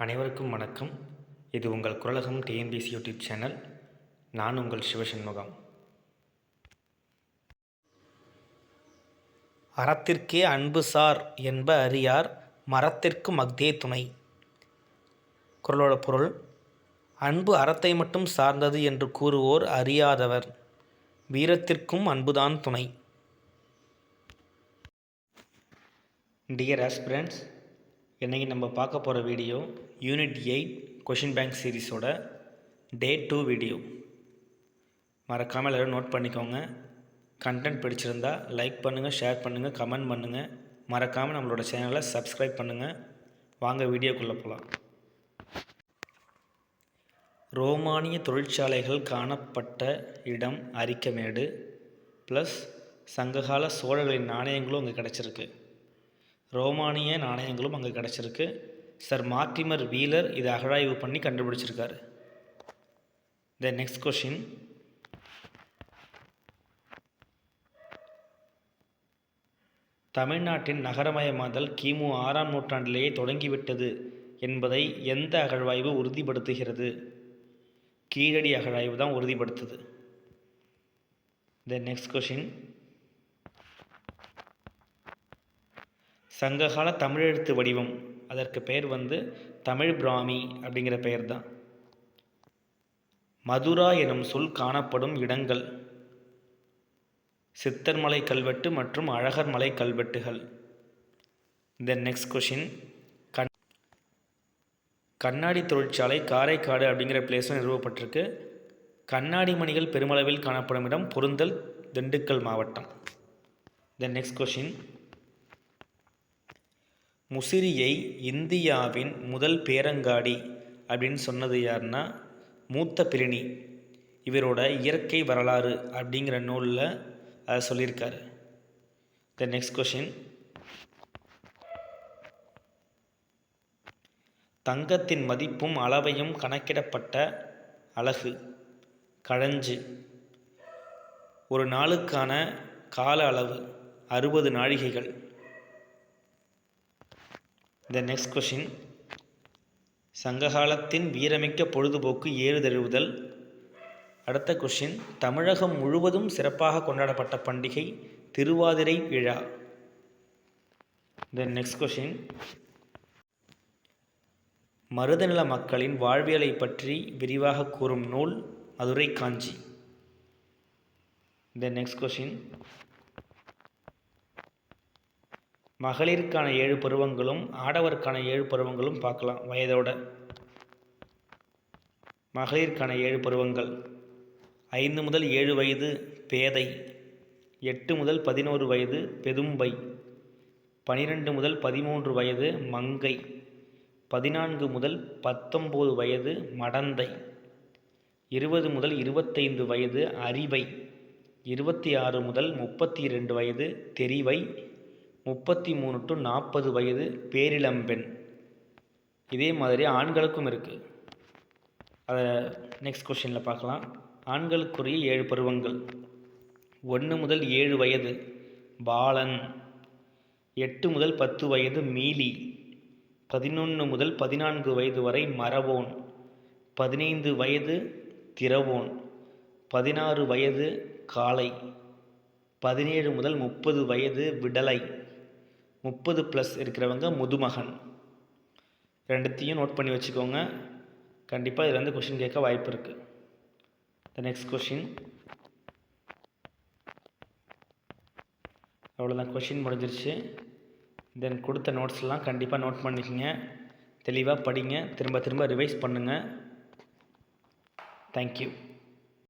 அனைவருக்கும் வணக்கம். இது உங்கள் குரலகம் டிஎன்பிஎஸ்சி யூடியூப் சேனல். நான் உங்கள் சிவசண்முகம். அறத்திற்கே அன்பு சார் என்ப அறியார், மரத்திற்கும் அஃதே துணை. குரலோட பொருள்: அன்பு அறத்தை மட்டும் சார்ந்தது என்று கூறுவோர் அறியாதவர், வீரத்திற்கும் அன்புதான் துணை. டியர் ஆஸ்பிரண்ட்ஸ், இன்றைக்கி நம்ம பார்க்க போகிற வீடியோ யூனிட் 8 கொஷின் பேங்க் சீரீஸோட டே 2 வீடியோ. மறக்காமல் எல்லோரும் நோட் பண்ணிக்கோங்க. கண்டென்ட் பிடிச்சிருந்தா லைக் பண்ணுங்கள், ஷேர் பண்ணுங்கள், கமெண்ட் பண்ணுங்கள். மறக்காமல் நம்மளோட சேனலை சப்ஸ்கிரைப் பண்ணுங்கள். வாங்க வீடியோக்குள்ளே போகலாம். ரோமானிய தொழிற்சாலைகள் காணப்பட்ட இடம் அரிக்கமேடு ப்ளஸ் சங்ககால சோழர்களின் நாணயங்களும் அங்கே கிடச்சிருக்கு. ரோமானிய நாணயங்களும் அங்கே கிடச்சிருக்கு. சர் மார்ட்டிமர் வீலர் இதை அகழாய்வு பண்ணி கண்டுபிடிச்சிருக்காரு. த நெக்ஸ்ட் கொஷின்: தமிழ்நாட்டின் நகரமயமாதல் கிமு 6ஆம் நூற்றாண்டிலேயே தொடங்கிவிட்டது என்பதை எந்த அகழ்வாய்வு உறுதிப்படுத்துகிறது? கீழடி அகழாய்வு தான் உறுதிப்படுத்துது. த நெக்ஸ்ட் கொஷின்: சங்ககால தமிழெழுத்து வடிவம், அதற்கு பெயர் தமிழ் பிராமி அப்படிங்கிற பெயர் தான். மதுரா எனும் சொல் காணப்படும் இடங்கள்: சித்தர்மலை கல்வெட்டு மற்றும் அழகர் மலை கல்வெட்டுகள். தென் நெக்ஸ்ட் கொஷின்: கண்ணாடி தொழிற்சாலை காரைக்காடு அப்படிங்கிற பிளேஸும் நிறுவப்பட்டிருக்கு. கண்ணாடி மணிகள் பெருமளவில் காணப்படும் இடம் பொருந்தல், திண்டுக்கல் மாவட்டம். தென் நெக்ஸ்ட் கொஷின்: முசிறியை இந்தியாவின் முதல் பேரங்காடி அப்படின்னு சொன்னது யாருன்னா மூத்த பிரினி. இவரோட இயற்கை வரலாறு அப்படிங்கிற நூலில் அதை சொல்லியிருக்காரு. த நெக்ஸ்ட் கொஷின்: தங்கத்தின் மதிப்பும் அளவையும் கணக்கிடப்பட்ட அலகு கழஞ்சு. ஒரு நாளுக்கான கால அளவு 60 நாழிகைகள். த நெக்ஸ்ட் கொஷின்: சங்ககாலத்தின் வீரமிக்க பொழுதுபோக்கு ஏறுதழுவுதல். அடுத்த கொஷின்: தமிழகம் முழுவதும் சிறப்பாக கொண்டாடப்பட்ட பண்டிகை திருவாதிரை விழா. த நெக்ஸ்ட் கொஷின்: மருதநில மக்களின் வாழ்வியலை பற்றி விரிவாக கூறும் நூல் மதுரை காஞ்சி. த நெக்ஸ்ட் கொஷின்: மகளிருக்கான 7 பருவங்களும் ஆடவருக்கான 7 பருவங்களும் பார்க்கலாம் வயதோட. மகளிருக்கான 7 பருவங்கள்: 5 முதல் 7 வயது பேதை, 8 முதல் 11 வயது பெதும்பை, 12 முதல் 13 வயது மங்கை, 14 முதல் 19 வயது மடந்தை, 20 முதல் 25 வயது அறிவை, 26 முதல் 32 வயது தெரிவை, 33 to 40 வயது பேரிளம்பெண். இதே மாதிரி ஆண்களுக்கும் இருக்குது. அதை நெக்ஸ்ட் கொஷினில் பார்க்கலாம். ஆண்களுக்குரிய 7 பருவங்கள்: 1 முதல் 7 வயது பாலன், 8 முதல் 10 வயது மீலி, 11 முதல் 14 வயது வரை மரவோன், 15 வயது திரவோன், 16 வயது காளை, 17 முதல் 30 வயது விடலை, 30+ இருக்கிறவங்க முதுமகன். ரெண்டுத்தையும் நோட் பண்ணி வச்சுக்கோங்க. கண்டிப்பாக இதில் கொஷின் கேட்க வாய்ப்பு இருக்குது. The next question. அவ்வளோதான், கொஷின் முடிஞ்சிருச்சு. தென் கொடுத்த நோட்ஸ்லாம் கண்டிப்பாக நோட் பண்ணிக்கோங்க. தெளிவாக படிங்க, திரும்ப திரும்ப ரிவைஸ் பண்ணுங்கள். தேங்க்யூ.